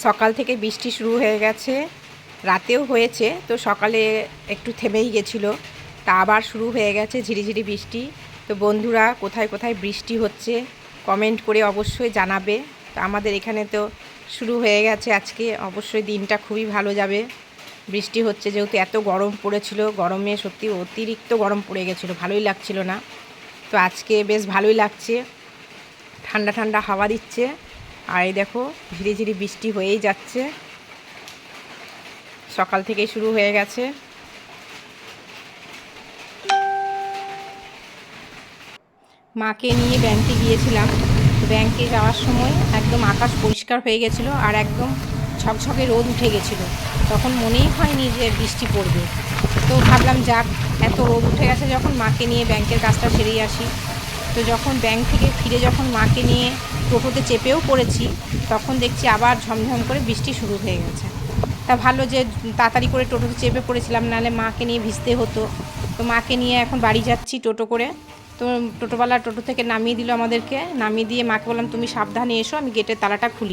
সকাল থেকে বৃষ্টি শুরু হয়ে গেছে, রাতেও হয়েছে, তো সকালে একটু থেমেই গেছিলো, তা আবার শুরু হয়ে গেছে ঝিরিঝিরি বৃষ্টি। তো বন্ধুরা কোথায় কোথায় বৃষ্টি হচ্ছে কমেন্ট করে অবশ্যই জানাবে। তো আমাদের এখানে তো শুরু হয়ে গেছে আজকে, অবশ্যই দিনটা খুবই ভালো যাবে। বৃষ্টি হচ্ছে যেহেতু, এত গরম পড়েছিল, গরমে সত্যি অতিরিক্ত গরম পড়ে গেছিলো, ভালোই লাগছিল না। তো আজকে বেশ ভালোই লাগছে, ঠান্ডা ঠান্ডা হাওয়া দিচ্ছে। আর এই দেখো ঝিরিঝিরি বৃষ্টি হয়েই যাচ্ছে, সকাল থেকেই শুরু হয়ে গেছে। মাকে নিয়ে ব্যাংকে গিয়েছিলাম, ব্যাংকে যাওয়ার সময় একদম আকাশ পরিষ্কার হয়ে গেছিলো আর একদম ঝকঝকে রোদ উঠে গেছিলো। তখন মনেই হয়নি যে বৃষ্টি পড়বে। তো ভাবলাম যাক, এত রোদ উঠে গেছে যখন, মাকে নিয়ে ব্যাংকের কাজটা সেরেই আসি। তো যখন ব্যাংক থেকে ফিরে যখন মাকে নিয়ে টোটোতে চেপেও পড়েছি, তখন দেখছি আবার ঝমঝম করে বৃষ্টি শুরু হয়ে গেছে। তা ভালো যে তাড়াতাড়ি করে টোটোতে চেপে পড়েছিলাম, নাহলে মাকে নিয়ে ভিজতে হতো। তো মাকে নিয়ে এখন বাড়ি যাচ্ছি টোটো করে। তো টোটোওয়ালা টোটো থেকে নামিয়ে দিল আমাদেরকে, নামিয়ে দিয়ে মাকে বললাম তুমি সাবধানে এসো, আমি গেটের তালাটা খুলি।